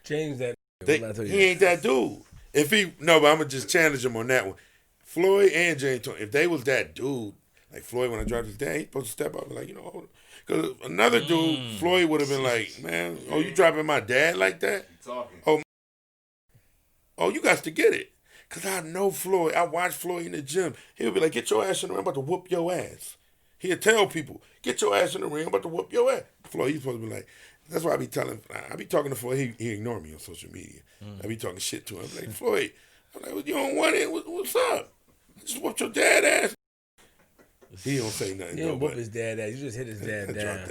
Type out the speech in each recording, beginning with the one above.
Change that. He ain't that dude. If he no, but I'm gonna just challenge him on that one. Floyd and James, if they was that dude, like Floyd when I dropped his dad, he supposed to step up and like, because another dude, Floyd would have been like, man, oh, you dropping my dad like that? Oh, you got to get it. Because I know Floyd. I watch Floyd in the gym. He'll be like, get your ass in the ring. I'm about to whoop your ass. He'll tell people, get your ass in the ring. I'm about to whoop your ass. Floyd, he's supposed to be like, that's why I be talking to Floyd. He ignore me on social media. I be talking shit to him. I'm like, Floyd, I'm like, well, you don't want it? What's up? Just whoop your dad ass. He don't say nothing. You didn't whoop his dad ass. You just hit his dad down.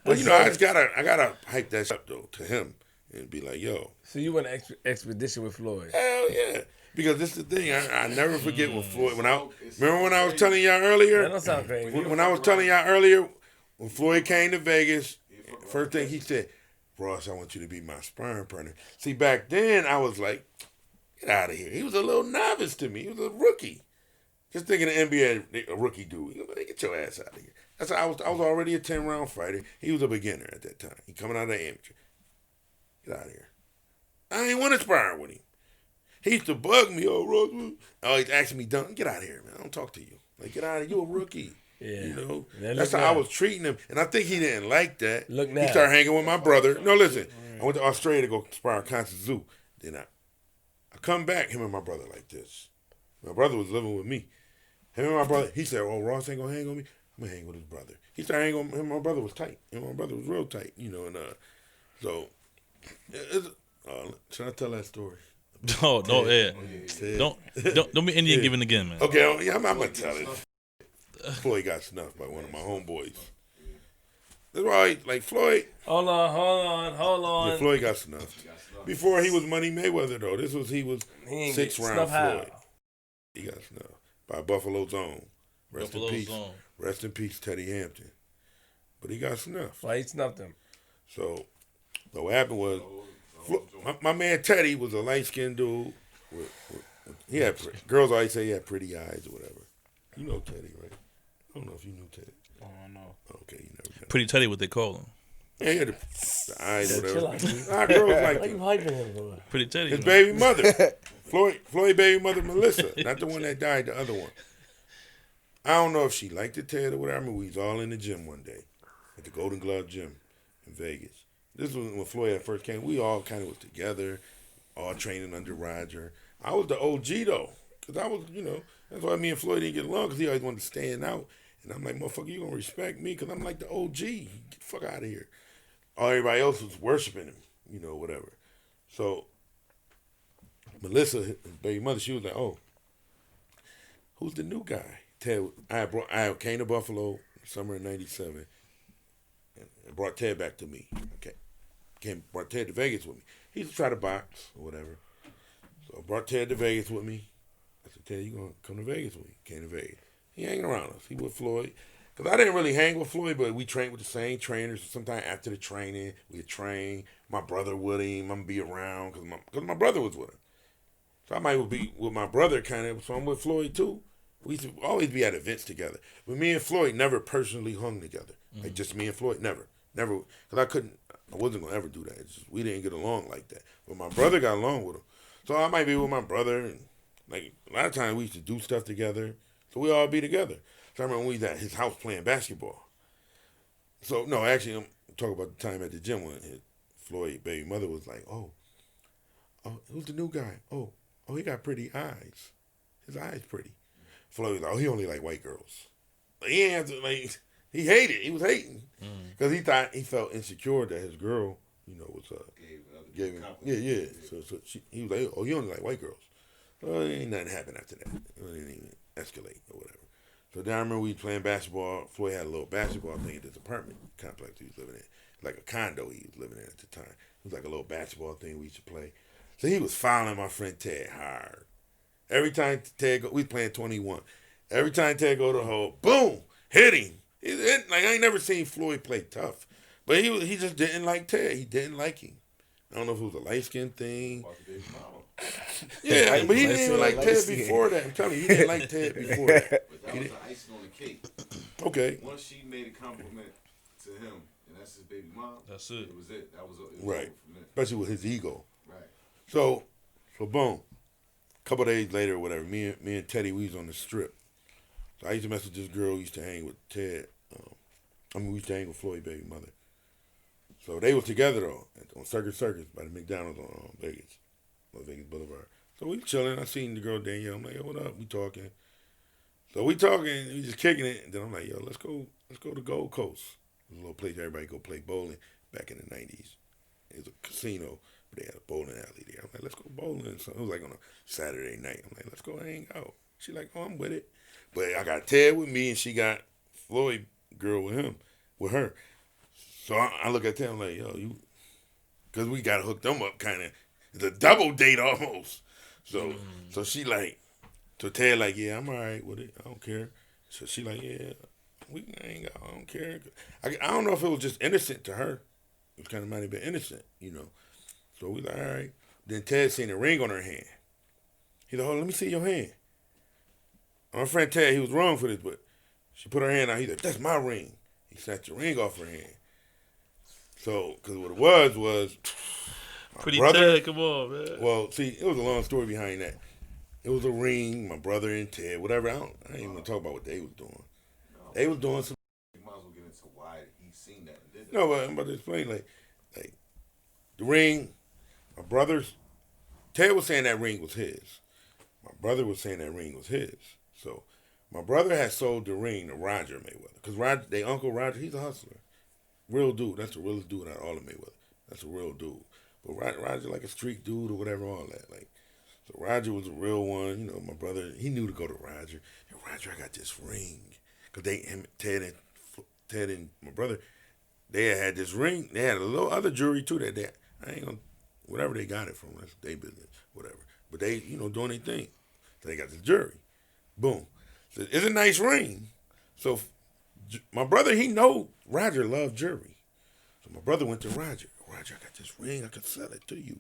But, I gotta hype that up, though, to him. And be like, yo. So you went expedition with Floyd? Hell yeah. Because this is the thing. I never forget when Floyd, remember when I was telling y'all earlier? That don't sound crazy. When I was telling y'all earlier, when Floyd came to Vegas, first thing he said, Ross, I want you to be my sparring partner. See, back then, I was like, get out of here. He was a little novice to me. He was a rookie. Just thinking the NBA, a rookie dude. Get your ass out of here. That's how I was already a 10-round fighter. He was a beginner at that time. He coming out of the amateur. Get out of here. I ain't want to spar with him. He used to bug me, he's asking me, get out of here, man. I don't talk to you. Like, get out of here. You a rookie. Yeah. That's how I was treating him. And I think he didn't like that. Look now. He started hanging with my brother. No, listen. I went to Australia to go spar at Concert Zoo. Then I come back, him and my brother like this. My brother was living with me. Him and my brother, he said, oh, Ross ain't going to hang on me. I'm going to hang with his brother. He started hanging on him and my brother was tight. Him and my brother was real tight, so... should I tell that story? No, yeah. Don't be Indian giving again, man. Okay, I'm gonna tell it. Floyd got snuffed by one of my homeboys. That's why, like Floyd. Hold on. Yeah, Floyd got snuffed. Before he was Money Mayweather, though. He was 6-round Floyd. He got snuffed by Buffalo Zone. Rest in peace, Teddy Hampton. But he got snuffed. Why he snuffed him? So what happened was, my man Teddy was a light-skinned dude. He had girls always say he had pretty eyes or whatever. You know Teddy, right? I don't know if you knew Teddy. I don't know. Okay, you never know. Pretty Teddy, what they call him. Yeah, he had the eyes or whatever. Our girls like him. Why you hyping him for? Pretty Teddy. His baby mother, Floyd baby mother Melissa, not the one that died, the other one. I don't know if she liked it, Ted, or whatever. I mean, we was all in the gym one day at the Golden Glove Gym in Vegas. This was when Floyd first came. We all kind of was together, all training under Roger. I was the OG, though, because I was, that's why me and Floyd didn't get along, because he always wanted to stand out. And I'm like, motherfucker, you going to respect me, because I'm like the OG. Get the fuck out of here. All everybody else was worshiping him, whatever. So Melissa, his baby mother, she was like, oh, who's the new guy? Ted, I came to Buffalo summer of '97 and brought Ted back to me. Okay. Brought Ted to Vegas with me. He used to try to box or whatever. So I brought Ted to Vegas with me. I said, Ted, you going to come to Vegas with me? Came to Vegas. He hanging around us. He with Floyd. Because I didn't really hang with Floyd, but we trained with the same trainers. Sometimes after the training, we'd train. My brother with him. I'm going to be around because my brother was with him. So I might be with my brother kind of. So I'm with Floyd too. We used to always be at events together. But me and Floyd never personally hung together. Like just me and Floyd, never. Never. Because I wasn't going to ever do that. It's just, we didn't get along like that. But my brother got along with him. So I might be with my brother. And like a lot of times we used to do stuff together. So we all be together. So I remember when we was at his house playing basketball. So, no, actually, I'm talking about the time at the gym when his Floyd baby mother was like, oh, who's the new guy? Oh, he got pretty eyes. His eyes pretty. Floyd was like, oh, he only like white girls. Like, he ain't have to, like, he hated. He was hating. Because he felt insecure that his girl, was, gave him, yeah. So he was like, oh, he only like white girls. So ain't nothing happened after that. It didn't even escalate or whatever. So then I remember we playing basketball. Floyd had a little basketball thing at this apartment complex he was living in. Like a condo he was living in at the time. It was like a little basketball thing we used to play. So he was fouling my friend Ted hard. Every time Ted we playing 21. Every time Ted go to the hole, boom, hit him. Like I ain't never seen Floyd play tough. But he just didn't like Ted. He didn't like him. I don't know if it was a light skin thing. Yeah, but he didn't even like Ted before that. I'm telling you, he didn't like Ted before that. But that was the icing on the cake. Okay. Once she made a compliment to him, and that's his baby mom. That's it. It was it. That was it. Right. Especially with his ego. Right. So boom. A couple days later or whatever, me and Teddy, we was on the strip. So I used to mess with this girl who used to hang with Ted. We used to hang with Floyd baby mother. So they was together though on Circus by the McDonald's on Vegas Boulevard. So we chilling. I seen the girl Danielle. I'm like, yo, what up? We talking. So we talking. We just kicking it. And then I'm like, yo, let's go to Gold Coast. It was a little place everybody go play bowling back in the 90s. It was a casino, but they had a bowling alley there. I'm like, let's go bowling. So it was like on a Saturday night. I'm like, let's go hang out. She like, oh, I'm with it. But I got Ted with me, and she got Floyd girl with her. So I look at Ted, I'm like, yo, you, because we got hooked them up kind of. It's a double date almost. So she like, so Ted like, yeah, I'm all right with it. I don't care. So she like, yeah, we can hang out. I don't care. I don't know if it was just innocent to her. It kind of might have been innocent, you know. So we like, all right. Then Ted seen a ring on her hand. He like, oh, let me see your hand. My friend Ted, he was wrong for this, but she put her hand out. He's like, that's my ring. He snatched the ring off her hand. So, because what it was Pretty brother, Ted, come on, man. well, see, it was a long story behind that. It was a ring, my brother and Ted, whatever. I ain't even gonna talk about what they was doing. They was doing some. You might as well get into why he seen that and did that. No, but I'm about to explain. Like the ring, my brother's. Ted was saying that ring was his. My brother was saying that ring was his. So my brother had sold the ring to Roger Mayweather because their uncle Roger, he's a hustler, real dude. That's the realest dude out of all of Mayweather. That's a real dude. But Roger like a street dude or whatever, all that. Like, so Roger was a real one. You know, my brother, he knew to go to Roger. Yo, Roger, I got this ring. Because Ted and my brother, they had this ring. They had a little other jewelry too that I ain't gonna, whatever they got it from, that's their business, whatever. But they, doing their thing. So they got this jewelry. Boom. So it's a nice ring. So my brother, he know Roger loved jewelry. So my brother went to Roger. Roger, I got this ring. I can sell it to you.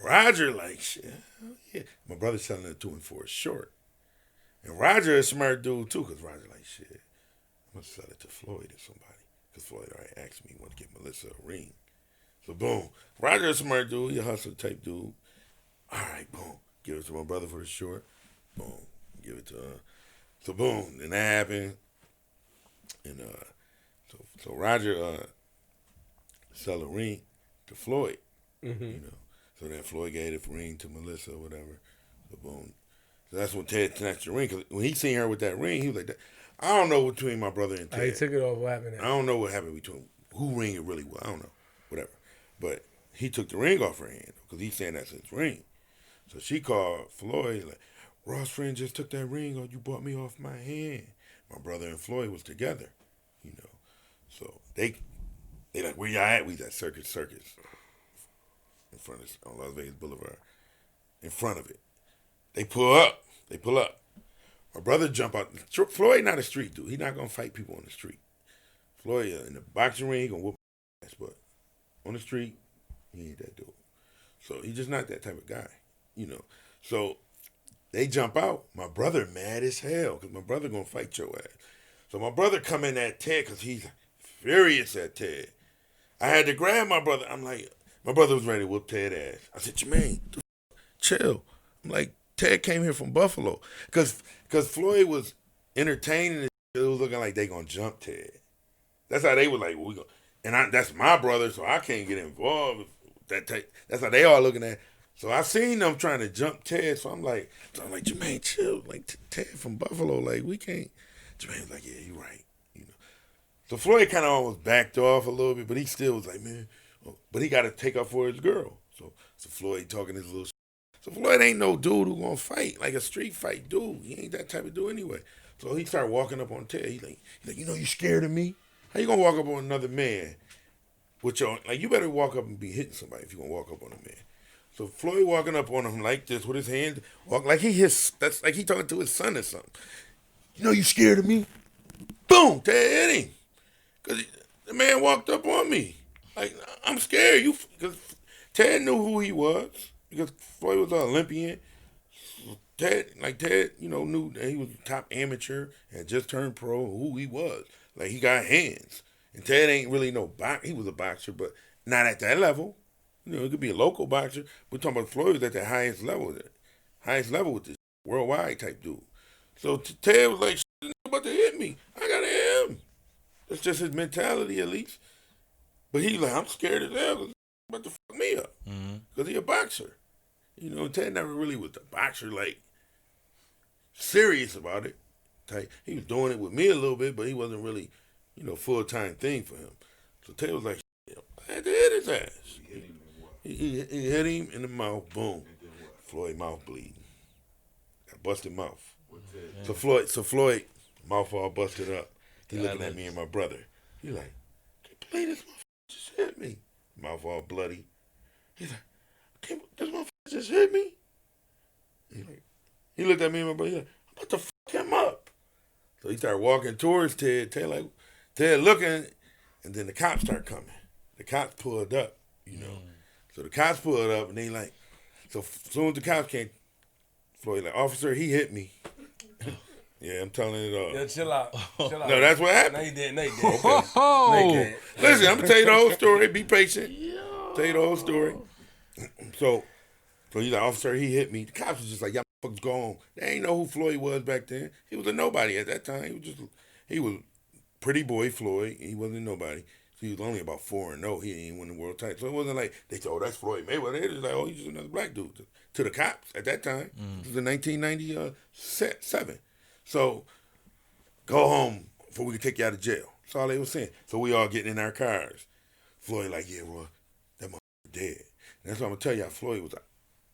Roger like, shit, hell yeah. My brother's selling it to him for a short. And Roger is a smart dude too, because Roger like, shit, I'm going to sell it to Floyd or somebody. Because Floyd already asked me, want to get Melissa a ring. So boom. Roger is a smart dude. He a hustler type dude. All right, boom. Give it to my brother for the short. Boom. Give it to her. So boom. Then that happened. And so Roger sell a ring to Floyd. Mm-hmm. So then Floyd gave the ring to Melissa or whatever. So boom. So that's when Ted snatched the ring. Cause when he seen her with that ring, he was like, I don't know between my brother and Ted. He took it off. What happened? I don't know what happened between who ring it really was. I don't know. Whatever. But he took the ring off her hand because he's saying that's his ring. So she called Floyd like, Ross' friend just took that ring or you bought me off my hand. My brother and Floyd was together, So they like, where y'all at? We at Circus in front of on Las Vegas Boulevard. In front of it. They pull up. My brother jump out. Floyd not a street dude. He not gonna fight people on the street. Floyd in the boxing ring, he gonna whoop ass, but on the street, he ain't that dude. So he just not that type of guy, So they jump out. My brother mad as hell because my brother gonna fight your ass. So my brother come in at Ted because he's furious at Ted. I had to grab my brother. I'm like, my brother was ready to whoop Ted ass. I said, Jermaine, chill. I'm like, Ted came here from Buffalo because Floyd was entertaining. It was looking like they gonna jump Ted. That's how they were like, well, we go. And that's my brother, so I can't get involved. That's how they all looking at it. So I seen them trying to jump Ted, so I'm like, Jermaine, chill. Like, Ted from Buffalo, like, we can't. Jermaine's like, yeah, you're right. So Floyd kind of almost backed off a little bit, but he still was like, man, but he got to take up for his girl. So Floyd talking his little. So Floyd ain't no dude who gonna fight like a street fight dude. He ain't that type of dude anyway. So he started walking up on Ted. He's like, you scared of me? How you gonna walk up on another man with your you better walk up and be hitting somebody if you gonna walk up on a man. So Floyd walking up on him like this with his hand, like that's like he talking to his son or something. You scared of me? Boom, Ted hit him. Because the man walked up on me. Like, I'm scared. Because Ted knew who he was. Because Floyd was an Olympian. Ted, knew that he was a top amateur and just turned pro, who he was. Like, he got hands. And Ted ain't really no boxer. He was a boxer, but not at that level. You know, it could be a local boxer. We're talking about Floyd was at the highest level with this worldwide type dude. So Ted was like, "Shit, about to hit me. I gotta hit him." That's just his mentality, at least. But he like, I'm scared as hell. 'Cause he's about to fuck me up because he a boxer. You know, Ted never really was a boxer, like serious about it. Type. He was doing it with me a little bit, but he wasn't really, you know, full-time thing for him. So Ted was like, I had to hit his ass. He hit him in the mouth, boom. Floyd mouth bleeding. Got busted mouth. So Floyd, mouth all busted up. He looking at me and my brother. He like, can't believe this motherfucker just hit me. Mouth all bloody. He's like, this motherfucker just hit me? He looked at me and my brother. He's like, I'm about to fuck him up. So he started walking towards Ted. Ted looking, and then the cops start coming. The cops pulled up, you know. So the cops pulled up, and they like, so as soon as the cops came, Floyd like, officer, he hit me. Yeah, I'm telling it all. Yo, chill out. No, that's what happened. No, he did. Okay. Listen, I'm gonna tell you the whole story. Be patient. Tell you the whole story. So he's like, officer, he hit me. The cops was just like, y'all motherfuckers go home. They ain't know who Floyd was back then. He was a nobody at that time. He was pretty boy Floyd. He wasn't nobody. So he was only about 4-0. He didn't win the world title. So it wasn't like they said, oh, that's Floyd Mayweather. They was like, oh, he's just another black dude. To the cops at that time. This was in 1997. So go home before we can take you out of jail. That's all they was saying. So we all getting in our cars. Floyd like, yeah, Roy, that motherfucker dead. And that's what I'm going to tell y'all. Floyd was an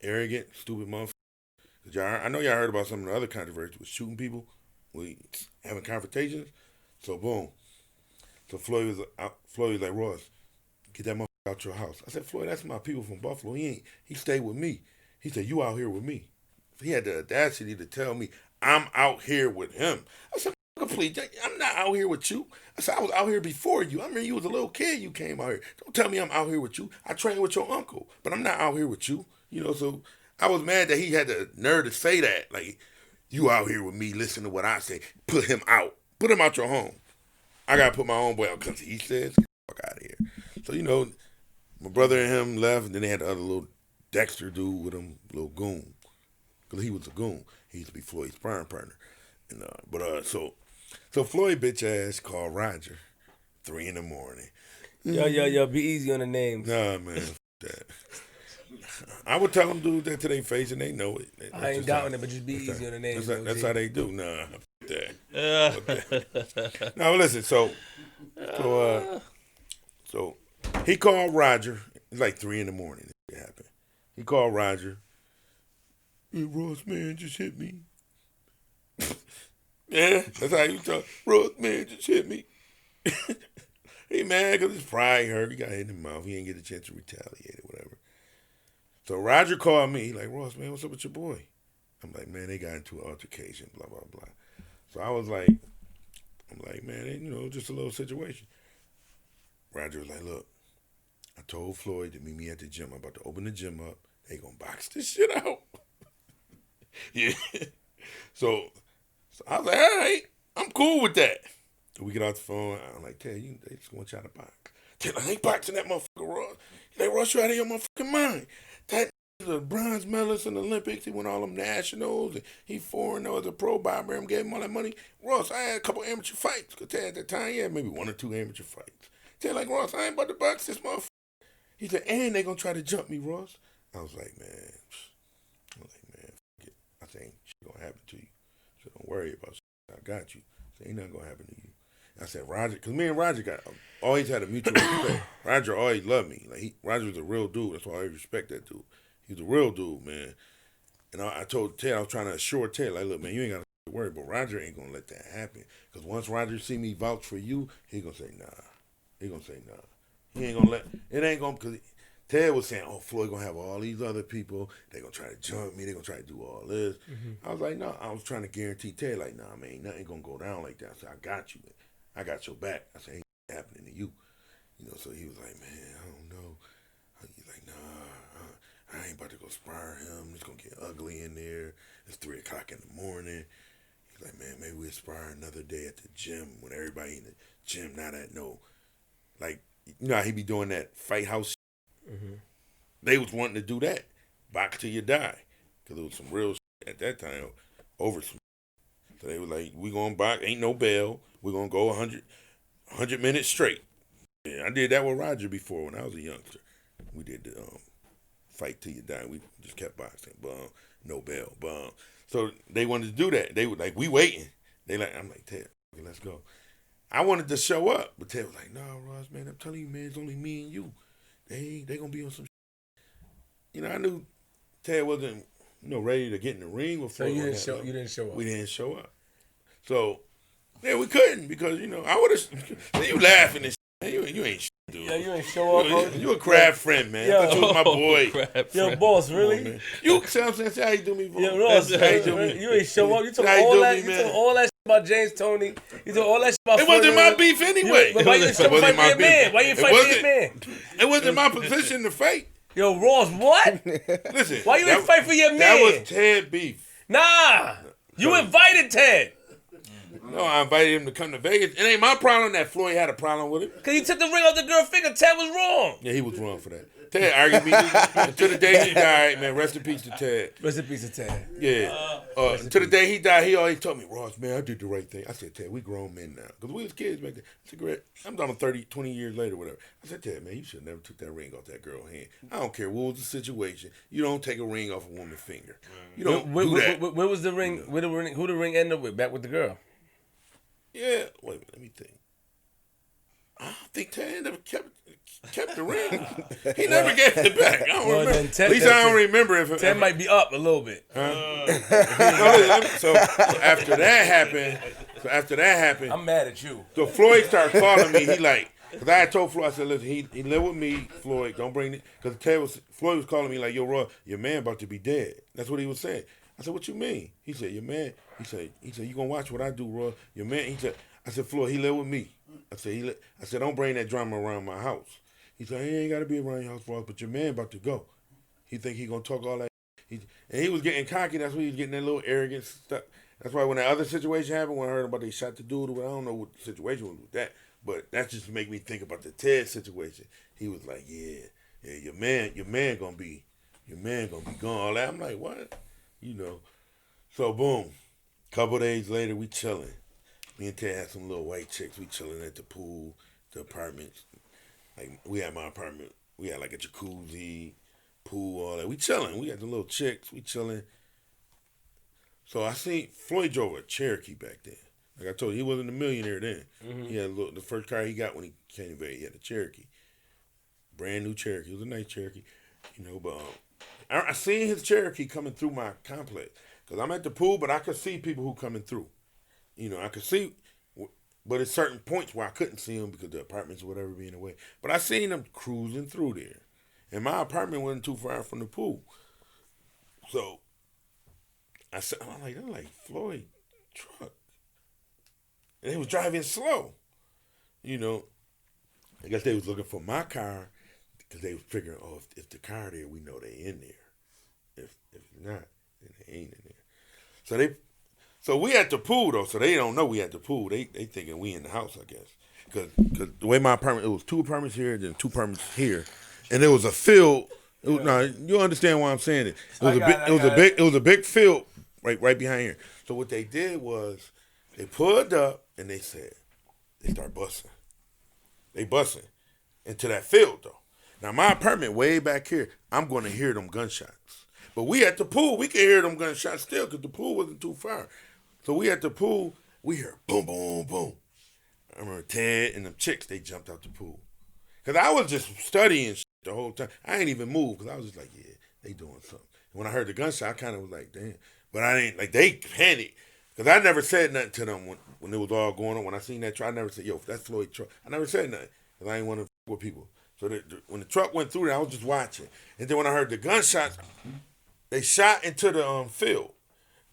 arrogant, stupid motherfucker. I know y'all heard about some of the other controversies with shooting people, having confrontations. So boom. So Floyd was like, Ross, get that motherfucker out your house. I said, Floyd, that's my people from Buffalo. He stayed with me. He said, you out here with me. He had the audacity to tell me, I'm out here with him. I said, please, I'm not out here with you. I said, I was out here before you. I remember you was a little kid, you came out here. Don't tell me I'm out here with you. I trained with your uncle, but I'm not out here with you. You know, so I was mad that he had the nerve to say that. Like, you out here with me, listen to what I say. Put him out. Put him out your home. I got to put my own boy out because he says, get the fuck out of here. So, you know, my brother and him left, and then they had the other little Dexter dude with him, little goon. Because he was a goon. He used to be Floyd's sparring partner. And, so Floyd bitch ass called Roger 3 a.m. Yo, be easy on the names. Nah, man, f that. I would tell them dudes that to their face and they know it. I ain't doubting it, but just be easy on the names. That's how they do. Nah, f that. Now listen, so he called Roger. It's like 3 a.m. It happened. He called Roger. Hey, Ross, man, just hit me. Yeah, that's how you talk. Ross, man, just hit me. He mad because his pride hurt. He got hit in the mouth. He didn't get a chance to retaliate or whatever. So Roger called me. He like, Ross, man, what's up with your boy? I'm like, man, they got into an altercation, blah, blah, blah. So I'm like, man, just a little situation. Roger was like, look, I told Floyd to meet me at the gym. I'm about to open the gym up. They gonna box this shit out. Yeah. So I was like, all right, I'm cool with that. So we get off the phone. I'm like, Ted, they just want y'all to box. Ted, I ain't boxing that motherfucker, Ross. They rush you out of your motherfucking mind. That the bronze medalist in the Olympics. He won all them nationals. And he 4-0 as a pro bomber. Gave him all that money. Ross, I had a couple amateur fights. Because Ted, at that time, he had maybe 1 or 2 amateur fights. Ted like, Ross, I ain't about to box this motherfucker. He said, and they gonna try to jump me, Ross. I was like, man, fuck it. I said, ain't shit gonna happen to you. So don't worry about shit. I got you. So ain't nothing gonna happen to you. I said, Roger, because me and Roger always had a mutual respect. Roger always loved me. Like Roger was a real dude. That's why I always respect that dude. He was a real dude, man. And I told Ted, I was trying to assure Ted, like, look, man, you ain't got to worry, but Roger ain't gonna let that happen. Because once Roger see me vouch for you, he gonna say, nah. He gonna say, nah. He ain't gonna let, it ain't gonna, because Ted was saying, oh, Floyd gonna have all these other people. They gonna try to jump me. They gonna try to do all this. Mm-hmm. I was like, no. I was trying to guarantee Ted, like, nah, man, nothing gonna go down like that. I said, I got you, man. I got your back. I said, ain't happening to you. So he was like, man, I don't know. He's like, nah, I ain't about to go spar him. It's gonna get ugly in there. It's 3 o'clock in the morning. He's like, man, maybe we'll spar another day at the gym when everybody in the gym not at no like, you know how he be doing that fight house. They was wanting to do that, box till you die, because it was some real at that time over some. So they were like, we gonna box, ain't no bail. We gonna go 100 minutes straight. Yeah, I did that with Roger before when I was a youngster. We did the fight till you die. We just kept boxing, but no bail. But so they wanted to do that. They were like, we waiting. I'm like, Ted, okay, let's go. I wanted to show up, but Ted was like, no, Ross, man, I'm telling you, man, it's only me and you. They gonna be on some. You know, I knew Ted wasn't, ready to get in the ring before. So you didn't show up. We didn't show up. So yeah, we couldn't because I would have. You laughing and shit. You ain't shit, dude. Yeah, you ain't show up. You a crab friend, man. Yo. I thought you was my boy. Yo, boss, really? On, man. You see what I'm saying? See how you do me, boy? Yo, Ross, That's how you do me. you ain't show up. You took How you all do that. me, You man? took all that shit about James Tony. You took all that shit about. It wasn't Floyd my beef anyway. Why you didn't fight for your man? Why you didn't fight for your man? It wasn't my position to fight. Yo, Ross, what? Listen. Why you didn't fight for your man? That was Ted beef. Nah. You invited Ted. No, I invited him to come to Vegas. It ain't my problem that Floyd had a problem with it. Because you took the ring off the girl's finger. Ted was wrong. Yeah, he was wrong for that. Ted argued me until the day he died, man. Rest in peace to Ted. Rest in peace to Ted. Yeah. Until the day he died, he always told me, Ross, man, I did the right thing. I said, Ted, we grown men now. Because we was kids back then. I said, Greg, I'm talking 30, 20 years later, whatever. I said, Ted, man, you should have never took that ring off that girl's hand. I don't care what was the situation. You don't take a ring off a woman's finger. You don't do that. Where was the ring? Who the ring ended up with? Back with the girl? Yeah. Wait a minute. Let me think. I don't think Ted never kept the ring. He never gave it back. I don't remember. At least I don't remember if Ted might be up a little bit. So after that happened, I'm mad at you. So Floyd started calling me. He like, because I had told Floyd, I said, listen, he lived with me, Floyd, don't bring it. Because Floyd was calling me like, yo, Roy, your man about to be dead. That's what he was saying. I said, what you mean? He said, your man, he said, you gonna watch what I do, Roy? Your man, I said, Floyd, he lived with me. I said, don't bring that drama around my house. He said, he ain't got to be around your house, Roy, but your man about to go. He think he gonna talk all that. And he was getting cocky. That's why he was getting that little arrogant stuff. That's why when that other situation happened, when I heard about they shot the dude, I don't know what the situation was with that, but that just make me think about the Ted situation. He was like, yeah, your man gonna be gone. All that. I'm like, what? So boom. Couple days later, we chilling. Me and Ted had some little white chicks. We chilling at the pool, the apartments. Like we had my apartment. We had like a jacuzzi, pool, all that. We chilling. We had the little chicks. We chilling. So I seen Floyd drove a Cherokee back then. Like I told you, he wasn't a millionaire then. Mm-hmm. He had the first car he got when he came to Vegas, he had a Cherokee. Brand new Cherokee. It was a nice Cherokee. But I seen his Cherokee coming through my complex. Because I'm at the pool, but I could see people who coming through. I could see, but at certain points where I couldn't see them because the apartments or whatever being away. But I seen them cruising through there. And my apartment wasn't too far from the pool. So I said, I'm like Floyd truck. And they was driving slow. I guess they was looking for my car because they was figuring, if the car there, we know they in there. If not, then they ain't in there. So we at the pool though, so they don't know we at the pool. They thinking we in the house, I guess. Because the way my apartment, it was 2 apartments here, then 2 apartments here, and there was a field. You understand why I'm saying it? It was a big field right behind here. So what they did was they pulled up and they start busting. They busting into that field though. Now my apartment way back here, I'm going to hear them gunshots. But we at the pool, we can hear them gunshots still because the pool wasn't too far. So we at the pool, we hear boom, boom, boom. I remember Ted and them chicks, they jumped out the pool. Because I was just studying the whole time. I ain't even moved because I was just like, yeah, they doing something. And when I heard the gunshot, I kind of was like, damn. But I ain't, they panicked. Because I never said nothing to them when it was all going on. When I seen that truck, I never said, yo, that's Floyd truck. I never said nothing because I ain't want to with people. So when the truck went through there, I was just watching. And then when I heard the gunshots, they shot into the field.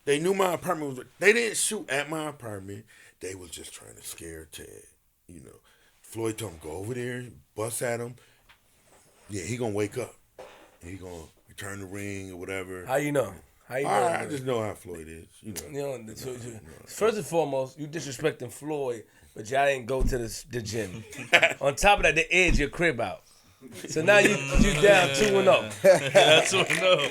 They knew my apartment was. They didn't shoot at my apartment. They was just trying to scare Ted. Floyd told him go over there, bust at him. Yeah, he gonna wake up. And he gonna return the ring or whatever. How you know? How you All doing? right, I just know how Floyd is. You know. You know, first and foremost, you disrespecting Floyd, but y'all ain't go to the gym. On top of that, they edge your crib out. So now you down 2-0. That's what no.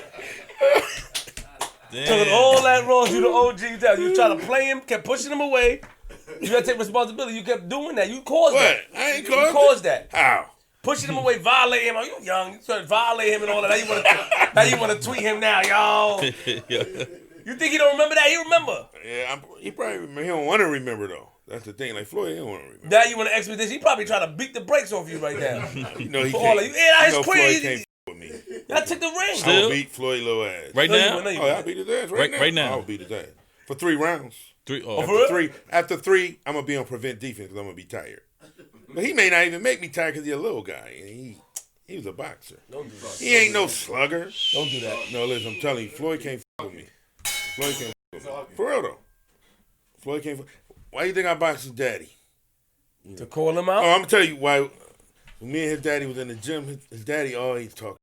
Took all that wrong, you the OG down. You try to play him, kept pushing him away. You gotta take responsibility. You kept doing that. You caused What? that. I ain't You caused caused that. How? Pushing him away, violate him. Oh, you young. You started to violate him and all that. Now you want to tweet him now, y'all. You think he don't remember that? He remember. Yeah, he probably remember. He don't want to remember though. That's the thing. Like Floyd, he don't want to remember. Now you want to expedition. He probably trying to beat the brakes off you right now. You know he For can't. all of you. Yeah, you know his Floyd crazy. can't with me. Y'all took the ring. Still? I will beat Floyd little ass. Right No, you now? wouldn't. Oh, I beat his ass right now. Right now. I'll beat his ass for 3 rounds. 3. Oh, for After real? after 3, I'm gonna be on prevent defense because I'm gonna be tired. But he may not even make me tired because he's a little guy and he was a boxer. Don't do that. He ain't no slugger. Don't do that. No, listen, I'm telling you, Floyd can't with me. Floyd can't with me. For real though. Floyd can't. Why you think I boxed his daddy? To call him Oh, out? I'm gonna tell you why. When me and his daddy was in the gym, his daddy always talking.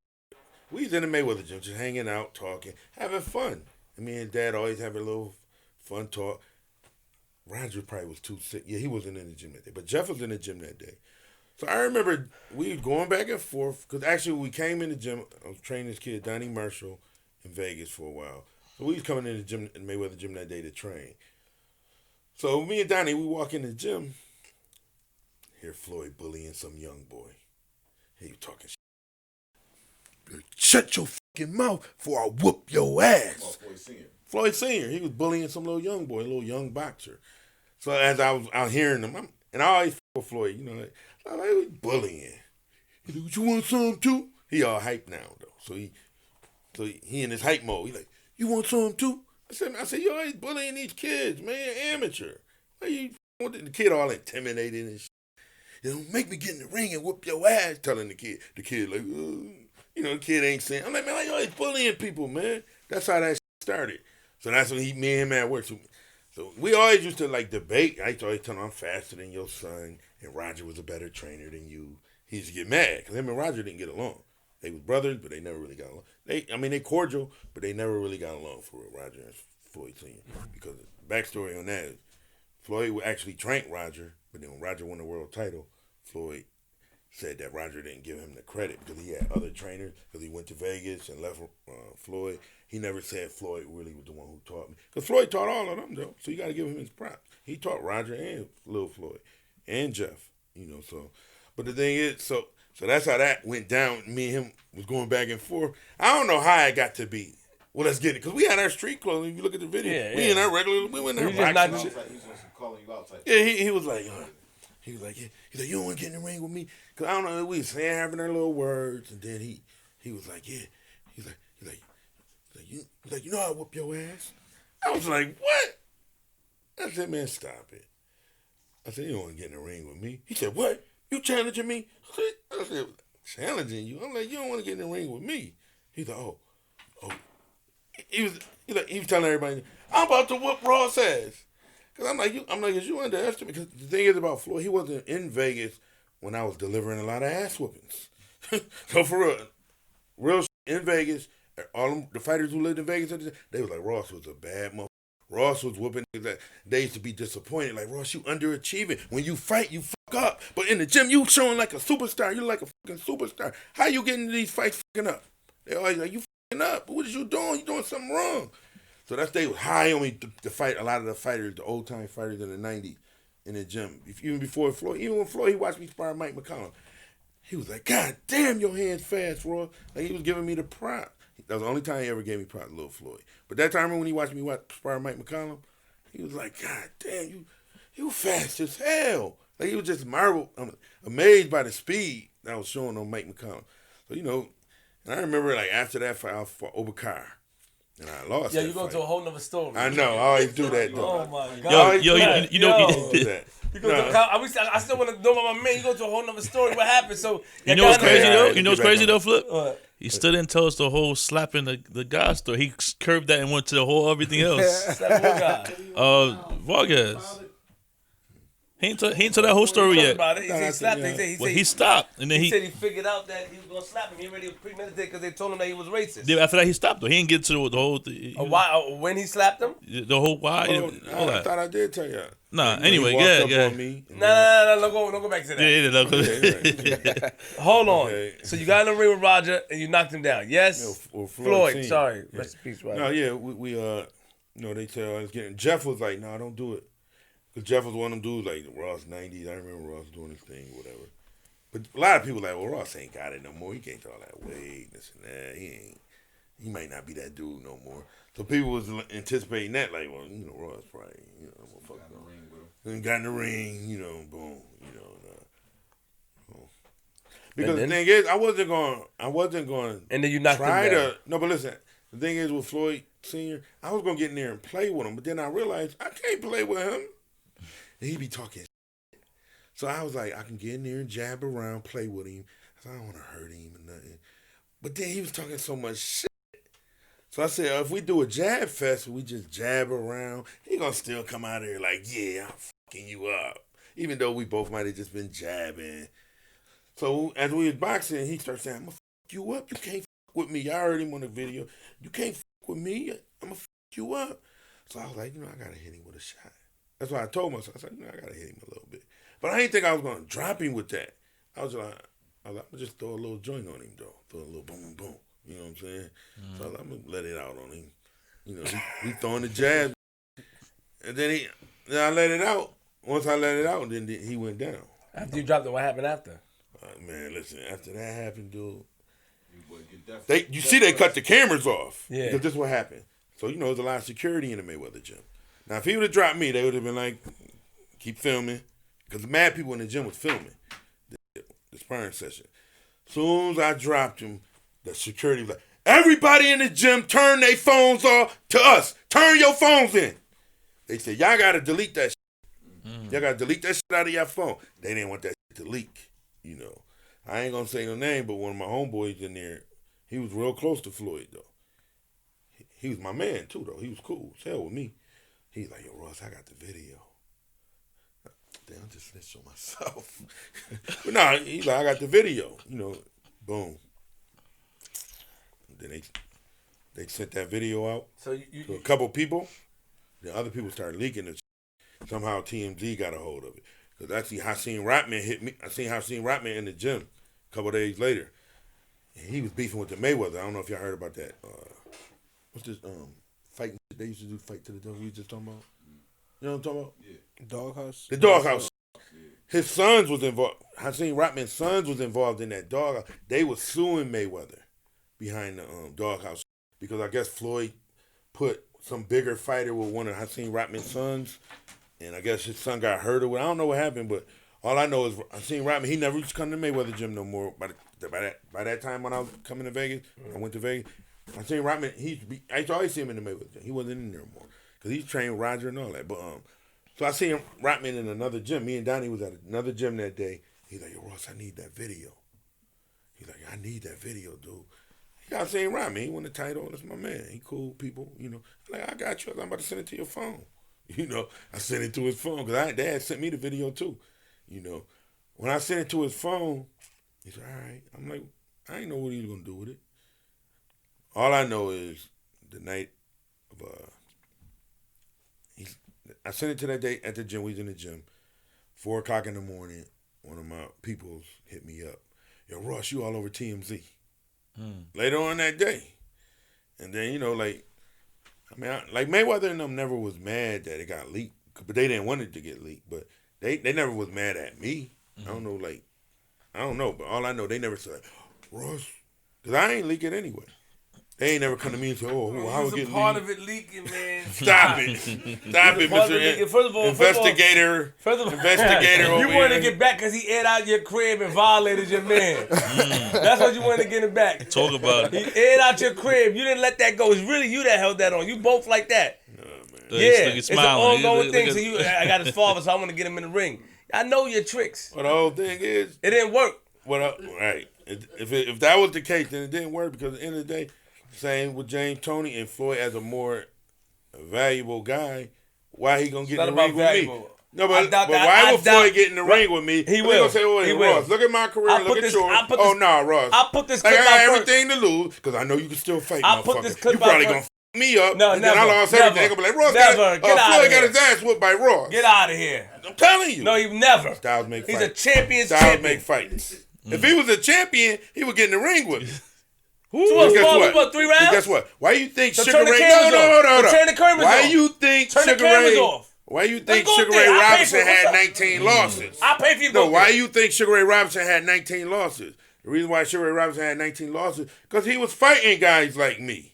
We was in the Mayweather gym, just hanging out, talking, having fun. And me and Dad always having a little fun talk. Roger probably was too sick. Yeah, he wasn't in the gym that day, but Jeff was in the gym that day. So I remember we were going back and forth because actually we came in the gym. I was training this kid, Donnie Marshall, in Vegas for a while. So we was coming in the gym, in Mayweather gym that day to train. So me and Donnie, we walk in the gym. Hear Floyd bullying some young boy. He was talking shit. Shut your fucking mouth before I whoop your ass. Floyd Senior. Floyd Senior. He was bullying some little young boy, a little young boxer. So as I was out hearing him, and I always f with Floyd, you know, I was bullying. He said, "You want some too?" He all hype now though. So he in his hype mode. He like, "You want some too?" I said, "You always bullying these kids, man, amateur. Why you f with the kid all intimidated and shit? You know, make me get in the ring and whoop your ass," telling the kid. The kid like, you know, the kid ain't saying. I'm like, man, why you always bullying people, man? That's how that started. So that's when me and him at work. So we always used to like debate. I used to always tell him I'm faster than your son, and Roger was a better trainer than you. He used to get mad because him and Roger didn't get along. They was brothers, but they never really got along. They cordial, but they never really got along for real, Roger and Floyd Senior. Because the backstory on that is Floyd actually trained Roger, but then when Roger won the world title, Floyd said that Roger didn't give him the credit because he had other trainers, because he went to Vegas and left Floyd. He never said Floyd really was the one who taught me. Because Floyd taught all of them, though, so you got to give him his props. He taught Roger and Lil Floyd and Jeff, you know, so. But the thing is, so that's how that went down. Me and him was going back and forth. I don't know how it got to be. Well, let's get it. Because we had our street clothes. If you look at the video, we in our regular, we went in our We just boxing. not- He was calling you out type. Yeah, he was like, he's like, you don't want to get in the ring with me? Because I don't know, we was saying, having our little words. And then he was like, yeah. He's like, you know I whoop your ass? I was like, what? I said, man, stop it. I said, you don't want to get in the ring with me. He said, what? You challenging me? I said, challenging you? I'm like, you don't want to get in the ring with me. He's like, oh. He was telling everybody, I'm about to whoop Ross' ass. Cause I'm like, is you underestimate? Because the thing is about Floyd, he wasn't in Vegas when I was delivering a lot of ass whoopings. So for real in Vegas, all them, the fighters who lived in Vegas, they was like, Ross was a bad motherfucker. Ross was whooping niggas. They used to be disappointed. Like, Ross, you underachieving. When you fight, you fuck up. But in the gym, you showing like a superstar. You like a fucking superstar. How you getting these fights fucking up? They always like, you fucking up. What is you doing? You doing something wrong. So that's they was high on me to fight a lot of the fighters, the old time fighters in the 90s in the gym. Even before Floyd, even when Floyd, he watched me spar Mike McCollum. He was like, God damn, your hands fast, Roy. Like he was giving me the prop. That was the only time he ever gave me props, Lil Floyd. But that time when he watched me spar Mike McCollum, he was like, God damn, you fast as hell. Like he was just amazed by the speed that I was showing on Mike McCollum. So, you know, and I remember like after that fight, I was for Obakar. And I lost. Yeah, that you go fight. to a whole nother story. I know. I always do that though. Oh my God. Yo, you know, that. You go to, I still want to know about my man. You go to a whole nother story. What happened? So you know what's crazy though? Yeah, You know what's crazy though, Flip? What? He still didn't tell us the whole slapping the guy story. He curved that and went to the whole everything else. That one guy. Vargas. He ain't told that whole story He yet. about it. He said he slapped him. He stopped, and then he said he figured out that he was gonna slap him. He already premeditated because they told him that he was racist. Yeah, after that, he stopped though. He didn't get to the whole thing. Why? When he slapped him? The whole why? All I that. thought I did tell you. Nah. He Anyway, walked yeah. up on me, No, don't go back to that. Yeah. Hold on. Okay. So you got in the ring with Roger and you knocked him down. Yes. or Floyd. Senior. Sorry. Yeah. Rest in peace, Roger. No, yeah, we they tell us getting. Jeff was like, no, don't do it. Because Jeff was one of them dudes, like, Ross 90s. I remember Ross doing his thing, whatever. But a lot of people like, well, Ross ain't got it no more. He can't talk that way, this and that. He might not be that dude no more. So people was anticipating that, like, well, Ross probably, got in the ring with him. Got in the ring, boom, Because the thing is, I wasn't going And then you knocked him down. No, but listen, the thing is with Floyd Senior, I was going to get in there and play with him, but then I realized I can't play with him. And he be talking shit. So I was like, I can get in there and jab around, play with him. I said, I don't want to hurt him or nothing. But then he was talking so much shit. So I said, if we do a jab fest, we just jab around, he going to still come out of here like, yeah, I'm fucking you up. Even though we both might have just been jabbing. So as we was boxing, he started saying, I'm going to fuck you up. You can't fuck with me. I heard him on the video. You can't fuck with me. I'm going to fuck you up. So I was like, I got to hit him with a shot. That's why I told myself, I said, I got to hit him a little bit. But I didn't think I was going to drop him with that. I was like, I'm going to just throw a little joint on him, though. Throw a little boom, boom. You know what I'm saying? So I was like, I'm going to let it out on him. He throwing the jab. And then I let it out. Once I let it out, then he went down. After you dropped it, what happened after? Man, listen, after that happened, dude, they cut the cameras off. Yeah. Because this is what happened. So, there's a lot of security in the Mayweather gym. Now, if he would have dropped me, they would have been like, keep filming. Because mad people in the gym was filming the sparring session. Soon as I dropped him, the security was like, everybody in the gym turn their phones off to us. Turn your phones in. They said, y'all got to delete that shit. Y'all got to delete that shit out of your phone. They didn't want that shit to leak, I ain't going to say no name, but one of my homeboys in there, he was real close to Floyd, though. He was my man, too, though. He was cool as hell with me. He's like, yo, Ross, I got the video. Damn, I just snitched on myself. But no, he's like, I got the video. Boom. Then they sent that video out to a couple people. Then other people started leaking it. Somehow TMZ got a hold of it. Because I see Hakeem Rotman hit me. I seen Hakeem Rotman in the gym a couple days later. And he was beefing with the Mayweather. I don't know if y'all heard about that. What's this fighting? They used to do fight to the devil. We was just talking about. You know what I'm talking about? Yeah. Doghouse. The doghouse. His sons was involved. Hakeem Rotman's sons was involved in that doghouse. They were suing Mayweather behind the doghouse because I guess Floyd put some bigger fighter with one of Hakeem Rotman's sons, and I guess his son got hurt or what. I don't know what happened, but all I know is Hakeem Rotman, he never used to come to Mayweather gym no more. By that time when I was coming to Vegas, I went to Vegas. Hakeem Rotman, I used to always see him in the Mayweather gym. He wasn't in there more because he trained Roger and all that. But so I see him Rotman in another gym. Me and Donnie was at another gym that day. He's like, yo, Ross, I need that video. He's like, I need that video, dude. I seen Rotman. He won the title. That's my man. He cool people, I'm like, I got you. I'm about to send it to your phone. I sent it to his phone because Dad sent me the video too. When I sent it to his phone, he said, all right. I'm like, I ain't know what he was going to do with it. All I know is the night of, I sent it to that day at the gym. We was in the gym. 4 o'clock in the morning, one of my peoples hit me up. Yo, Ross, you all over TMZ. Later on that day. And then, like Mayweather and them never was mad that it got leaked, but they didn't want it to get leaked. But they never was mad at me. I don't know, but all I know, they never said, Ross, because I ain't leak it anyway. They ain't never come to me and say, how was it part leaked? of it leaking, man. Stop it, Mr. First of all, Investigator. Investigator over you wanted to get back because he aired out your crib and violated your man. That's what you wanted to get him back. Talk about it. He aired out your crib. You didn't let that go. It's really you that held that on. You both like that. It's an ongoing thing. So I got his father, so I want to get him in the ring. I know your tricks. Well, the whole thing is, it didn't work. Right. If that was the case, then it didn't work because at the end of the day, same with James Toney and Floyd as a more valuable guy. Why he gonna get in the ring with me? No, I but doubt that. why I would doubt- Floyd get in the ring with me? He Gonna will. say, "Oh, He hey, will. Ross, look at my career, I'll look put at this- yours." I'll put Oh, this- no, Ross. I'll put this Like, clip I got out first. everything to lose because I know you can still fight, I'll motherfucker. put this clip you probably out gonna me up. No, and then I never, lost never, everything. I'm like, Ross never. got Get out Floyd of got here. his ass whooped by Ross. Get out of here. I'm telling you. No, he never. Styles make He's fights. a champion's Styles champion. make fights. If he was a champion, he would get in the ring with me. So Guess what, what? what, 3 rounds? Guess what? Why you think So Sugar turn the Ray? cameras No, off. hold on. So turn the cameras Why off. you think Turn the Sugar cameras Ray? off. Why you think go Sugar there. Ray I pay Robinson for it. What's had up? 19 losses? I'll pay for you to No, go why there. you think Sugar Ray Robinson had 19 losses? The reason why Sugar Ray Robinson had 19 losses, because he was fighting guys like me.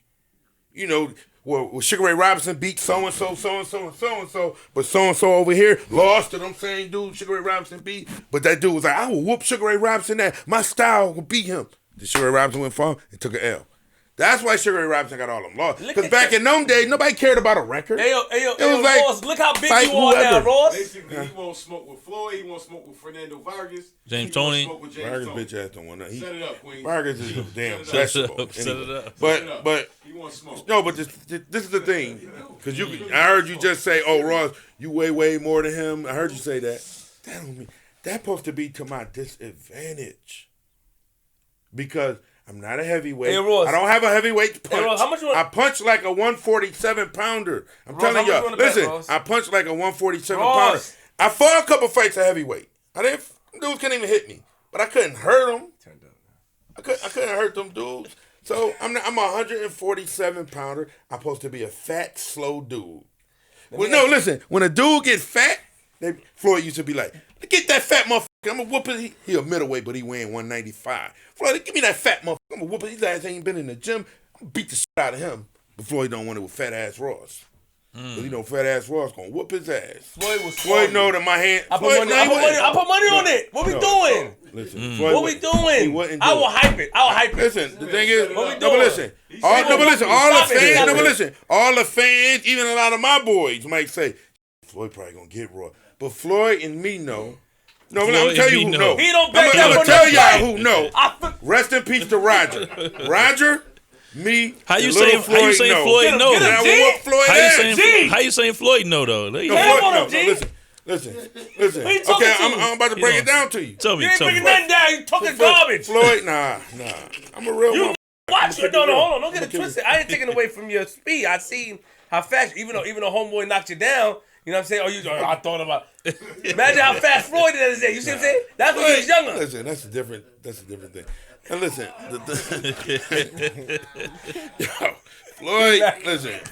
You know, well, Sugar Ray Robinson beat so-and-so, so-and-so, and so-and-so, but so-and-so over here lost to them same dude Sugar Ray Robinson beat. But that dude was like, I will whoop Sugar Ray Robinson that. My style will beat him. The Sugar Ray Robinson went for him and took an L. That's why Sugar Ray Robinson got all them losses. Because back in them days, nobody cared about a record. Hey, yo, It was like, Ross, look how big fight you are now, whoever. Ross. Basically, he won't smoke with Floyd. He won't smoke with Fernando Vargas. James he won't Toney. smoke with James Vargas Toney. bitch ass don't want nothing. Set it up, Queen. Vargas is a damn Set it up. vegetable. Set it Anyway. up. Set it up. But He won't smoke. no, but this is the thing, because I heard you just say, "Oh, Ross, you weigh way more than him." I heard you say that. That don't mean that's supposed to be to my disadvantage, because I'm not a heavyweight. Hey, Ross. I don't have a heavyweight punch. Hey, Ross, how much you want- I punch like a 147 pounder. I'm Ross, telling how much you y'all. wanna bet, Listen, Ross? I punch like a 147 Ross. pounder. I fought a couple fights at heavyweight. Dudes couldn't even hit me, but I couldn't hurt them. I couldn't hurt them dudes. So I'm a 147 pounder. I'm supposed to be a fat, slow dude. Well, no, listen. When a dude get fat, Floyd used to be like, "Get that fat motherfucker. I'm gonna whoop it." He a middleweight, but he weighing 195. Floyd, give me that fat motherfucker. I'm gonna whoop it. His ass ain't been in the gym. I'm gonna beat the shit out of him. But Floyd don't want it with fat ass Ross. Cause you know fat ass Ross gonna whoop his ass. Floyd know that my hand. I put money on it. What we doing? Listen, What we doing? I will hype it. Listen, the thing is, What we no, but doing? listen, all the fans, even a lot of my boys might say, Floyd probably gonna get Raw. But Floyd and me know. No, I'm gonna tell you who know. He don't I'm bet gonna that tell for no y'all fight. who know. Rest in peace to Roger. Roger, me, How you and little saying? How you saying know. Floyd know? Get him, And I G. will whoop Floyd How you ass. saying? How you saying Floyd know though? No, Like, Floyd, Hell on no, him, G. listen. Who you talking Okay, to? I'm about to break it down to you. Tell me. You ain't Tell me. bringing nothing down. You talking garbage. Floyd, nah. I'm a real one. Watch it. No, hold on. Don't get it twisted. I ain't taking away from your speed. I seen how fast, even though homeboy knocked you down. You know what I'm saying? I thought about. Imagine how fast Floyd did that day. You see what I'm saying? That's when he was younger. Listen, that's a different thing. And listen,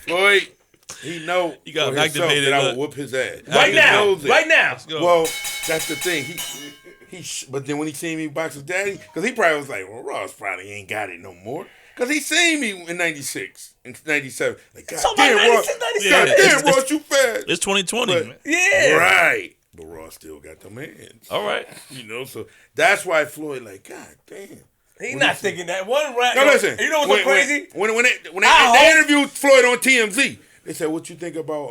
Floyd, he know You got for himself activated, that I look. will whoop his ass. Right He now. knows it. Right now. Go. Well, that's the thing. But then when he seen me box his daddy, because he probably was like, well, Ross probably ain't got it no more. Because he seen me in 96, in 97. Like, God So damn, about Ross. 96, God 97. damn, Ross, you fast. It's 2020. But- man. Yeah. Right. But Ross still got them hands. All right. You know, so that's why Floyd like, God damn. He not thinking that. One round. No, listen. You know what's so crazy? When I they hope- interviewed Floyd on TMZ, they said, "What you think about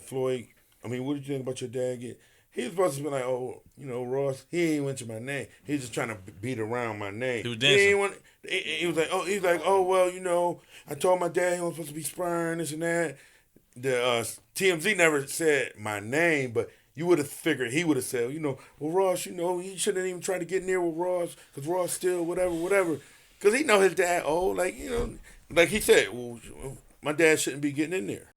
Floyd? I mean, what did you think about your dad?" He was supposed to be like, "Oh, Ross. He ain't mention my name. He's just trying to beat around my name. He was dancing. He was like, oh well, I told my dad he was supposed to be sparring this and that. The TMZ never said my name, but you would have figured he would have said, well, Ross, he shouldn't even try to get near with Ross because Ross still whatever. Because he know his dad old, like he said, well, my dad shouldn't be getting in there.